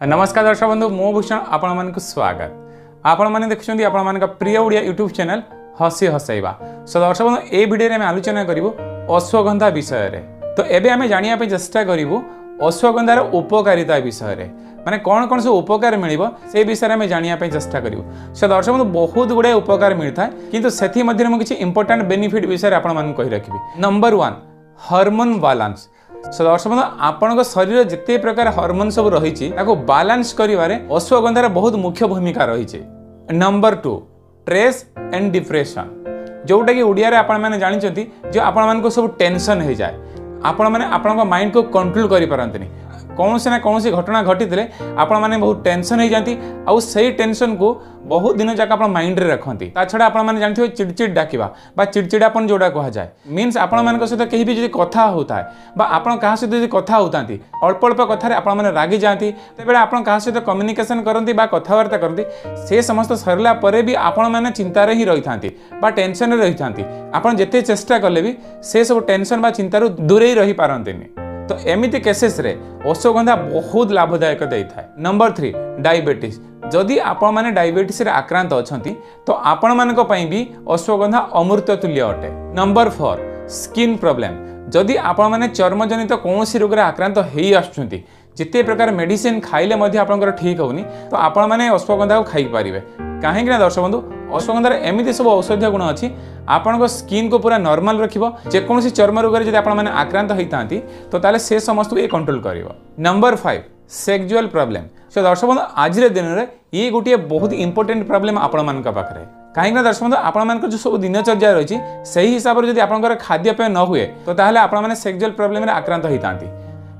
नमस्कार दर्शक बंधु मो भूषण आपण स्वागत आपण मैंने देखुं आपण प्रिय ओडिया यूट्यूब चैनल हसी हसैबा। सो दर्शक बंधु ए भिडियो में आलोचना करूँ अश्वगंधा विषय रे। तो एबे आमे जानिया पे चेष्टा करूँ अश्वगंधार उपकारिता विषय रे, माने कौन कौन सब उपकार मिलिबो से विषय में जानिया पे चेष्टा करूँ। सो दर्शक बंधु बहुत गुड़े उपकार मिलता है, किंतु सेथि मध्य में किछि इंपोर्टेंट बेनिफिट विषय आपण मानक कहि रखिबी। Number 1 hormone balance. सो दर्शक बंधु आपण शरीर जिते प्रकार हार्मोन सब रही बैलेंस करिवारे अश्वगंधार बहुत मुख्य भूमिका रही। नंबर 2 स्ट्रेस एंड डिप्रेशन, जोटा कि ओडिया रे आपण माने जानिचंती जो आपण मानको सब टेंशन हो जाए, आपण माने आपन माइंड को कंट्रोल करि पारंतनी। कौन से ना कौन सी घटना घटी आपण माने बहुत टेंशन हो जाती, आउ सही टेंशन को बहुत दिन जाक आपण माइंड रे रखती। ता छड़ा आपण माने जानथिबे चिड़चिड़ डाकिबा बा चिड़चिड़ापन जोड़ा कहा जाए, मीन्स आपण मानक सहित कहीं भी जदि कथा होता है बा आपण कहा सहित जदि कथा होतांती अल्प अल्प कथा रे आपण माने रागी जाती, तेबेले आपण कहा सहित कम्युनिकेशन करंती बा कथावार्ता करंती, से समस्त सरला परे भी आपण माने चिंता रे ही रहिथांती बा टेंशन रे रहिथांती। आपण जेते चेष्टा करले भी से सब टेंशन बा चिंता रु दूर ही रही पारंतीनी। तो एमिति केसेस रे अश्वगंधा बहुत लाभदायक देता है। Number 3 diabetes. जदि आपण माने डायबिटीज रे आक्रांत अछंती तो आपण मानक पई भी अश्वगंधा अमृत तुल्य अटे। Number 4 skin problem. जदि आपण माने चर्म जनित कोनोसी रोग रे आक्रांत हेई आछंती, जिते प्रकार मेडिसिन खाइले मध्ये आपनकर ठीक होनी, तो आपण माने अश्वगंधा को खाई परिबे। काहेकि ना दर्शक बंधु अश्वगंधार एमिति सब औषधीय गुण अच्छी, आपण स्किन को पूरा नॉर्मल रखिबो। जेकोसी चर्म रोग रे जदि आपण माने आक्रांत होइतांती तो ताले से समस्त को ये कंट्रोल करिवो। Number 5 sexual problem. सो दर्शक बंधु आज दिन में ये गोटे बहुत इंपोर्टेंट प्रॉब्लम आपण मानक पाखरे। कहीं दर्शक बंधु आपण मानक जो सब दिनचर्या रही सही हिसाब से जब आपंकर खाद्यपेय न हुए तो ताहले आपण माने सेक्सुअल प्रॉब्लम रे आक्रांत होइतांती।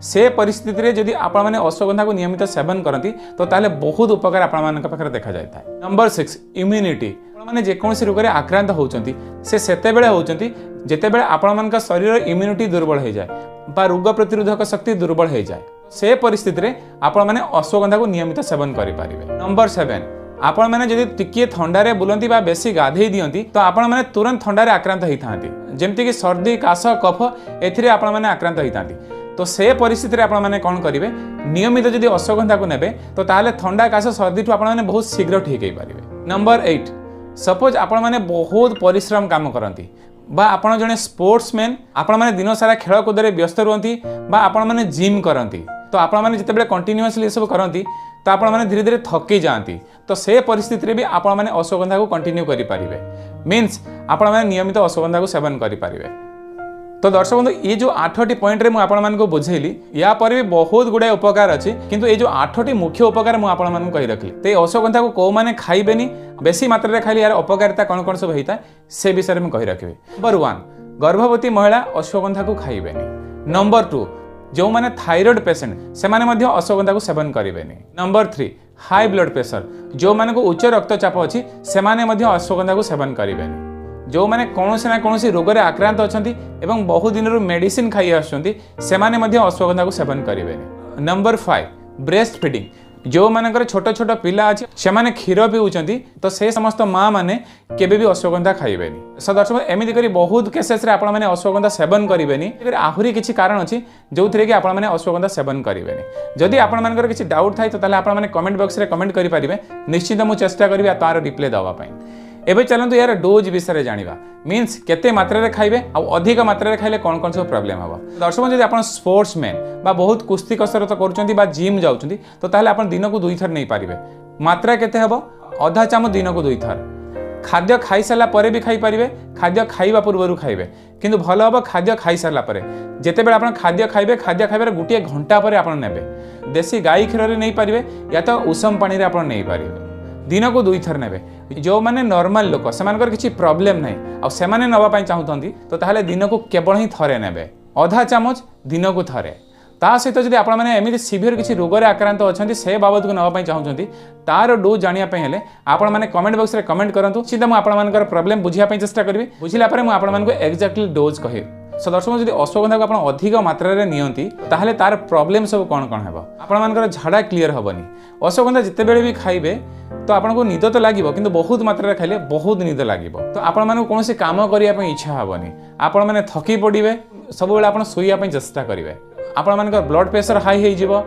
से परिस्थिति रे जदि आपण माने अश्वगंधा को नियमित सेवन करती तो ताहले बहुत उपकार आपण मानक पाखरे देखा जाता है। Number 6 immunity. आपण माने जेकोसी रोग रे आक्रांत होउचंती से सेते बेले होउचंती जेते बेले आपण मानक शरीर इम्यूनिटी दुर्बल हो जाए बा रोग प्रतिरोधक शक्ति दुर्बल हो जाए, से परिस्थिति रे आपण माने अश्वगंधा को नियमित सेवन करि पारिबे। नंबर 7 आपण माने जदि टिकिए थंडा रे बुलंती बा बेसी गाधेई दियंती तो आपण माने तुरंत थंडा रे आक्रांत होइथांती, जेमति कि सर्दी काश कफ एथिरे आपण माने आक्रांत होइथांती। तो से परिस्थिति रे आपण माने कोन करिवे, नियमित जदि अश्वगंधा को नेबे तो ताले थंडा काश सर्दी ठु आपण माने बहुत शीघ्र ठीक हेई पारिबे। नंबर 8 सपोज आपण माने बहुत परिश्रम काम करंती बा आपण जने स्पोर्ट्समैन, आपण माने दिन सारा खेल कूद रे व्यस्त रहंती बा आपण माने जिम करंती, तो आपण माने जितेबेले कंटिन्यूअसली सब करंती तो आपण माने धीरे धीरे थकी जाती, तो से परिस्थिति रे भी आपण माने अश्वगंधा को कंटिन्यू करि पारिबे। मीन्स आपण माने नियमित अश्वगंधा को सेवन करि पारिबे। तो दर्शक बंधु ये जो 8टी पॉइंट रे मु आपण मानको बुझेली, या पर भी बहुत गुडे उपकार अछि, किंतु ये जो 8टी मुख्य उपकार मु आपण मानको कहि रखली। ते अश्वगंधा को को माने खाइबेनी, बेसी मात्रा रे खाइले यार उपकारिता कोन कोन सब हेता से विषय में कहि रखिबे। नंबर 1 गर्भवती महिला अश्वगंधा को खाइबेनी। नंबर 2 जो माने थायराइड पेशेंट से माने मध्य अश्वगंधा को सेवन करिबेनी। नंबर 3 हाई ब्लड प्रेशर, जो माने को उच्च रक्तचाप अछि से माने मध्य अश्वगंधा को सेवन करिबेनी। जो माने कोनोसी ना कोनोसी रोग रे आक्रांत अछंती एवं बहुत दिन रो मेडिसिन खाई आछंती से माने मध्य अश्वगंधा को सेवन करिबेनी। नंबर 5 ब्रेस्ट फीडिंग, जो मानकर छोट छोट पिला अछि से माने क्षीर पिउचंती तो से समस्त मां माने केबे भी अश्वगंधा खाइबेनी। सो दर्शक एमिति करी बहुत केसेस रे आपण माने अश्वगंधा सेवन करिबेनी। फिर आहुरी किछि कारण अछि जोथिरे कि आपण माने अश्वगंधा सेवन करिबेनी। जदि आपण मानकर किछि डाउट थाइ तो ताले आपण माने कमेंट बॉक्स रे कमेंट करि परिबे, निश्चित मु चेष्टा करबी तार रिप्लाई दवा पई। एबे चलंतु यार डोज विषय जानिबा, मीन्स केते मात्रा रे खाइबे आ अधिक मात्रा रे खाइले कोन कोन सब प्रॉब्लम हबो। दर्शक जदि आपण स्पोर्ट्समैन बा बहुत कुश्ती कसरत करूचंती बा जिम जाउचंती तो ताहले आपण दिन को 2 थर नै पारिबे। मात्रा केते हबो, आधा चामच दिन को 2 थर। खाद्य खाई साला परे भी खाई पारिबे, खाद्य खाइबा पूर्वरु खाइबे, किंतु भलो हबो खाद्य खाई साला परे। जेते बेले आपण खाद्य खाइबे, खाद्य खाइबार गुटिए घंटा परे आपण नेबे। देसी गाई क्षीर रे नै पारिबे या तो उषम पानी रे आपण नै पारिबे। दिन को 2 थर नेबे। जो माने नॉर्मल लोक सेमानकर किछि प्रॉब्लम नै आ सेमाने नवा पई चाहुतंती तो ताहले दिन को केवल ही थरे नेबे, आधा चामच दिन को थरे। ता सहित जदि आपण माने एमिति सिवियर किछि रोग रे आक्रांत अछंती से बाबत को नवा पई चाहुचंती तार डोज जानिया पई हेले आपण माने कमेंट बॉक्स रे कमेंट करंतु, सीधा मु आपण मानकर प्रॉब्लम बुझिया पई चेष्टा करबी। बुझिला परे मु आपण मानको एक्जेक्टली डोज कहि। सो दर्शक जदि अश्वगंधा को आपण अधिक मात्रा रे नियंती ताहले तार प्रॉब्लम सब कोन कोन हेबो। आपण मानकर झाडा क्लियर हबनी। अश्वगंधा जिते बेले भी खाइबे तो आपको निद तो लगे किंतु बहुत मात्रा रे खाइले बहुत निद लगे, तो आपण मानको कोनोसी काम करिया पई इच्छा हबनी। आपण माने थकी पडिबे, सब बेले आपण सोइया पई चेष्टा करिवे। आपण मानकर ब्लड प्रेशर हाई हो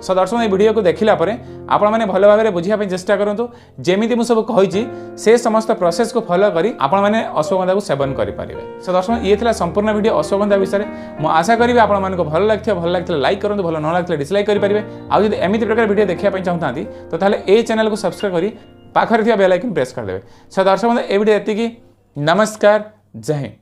सो दर्शक ये वीडियो को देखला आपण मैंने भल भाव में बुझापी चेष्टा करूँ जमी मुझे सब कही से समस्त प्रोसेस को फॉलो करी आपण मैंने अश्वगंधा को सेवन करेंगे। सो दर्शक ये था संपूर्ण वीडियो अश्वगंधा विषय में आशा करी आपको भल लगे लाइक करूँ भल न लगे डिसलाइक करेंगे। आउ जब एमती प्रकार वीडियो देखा चाहता तो ताहले ए चैनल को सब्सक्राइब करी पाखरे बेल आइकन प्रेस करदे। सो दर्शक ये वीडियो एतिकी। नमस्कार, जय हिंद।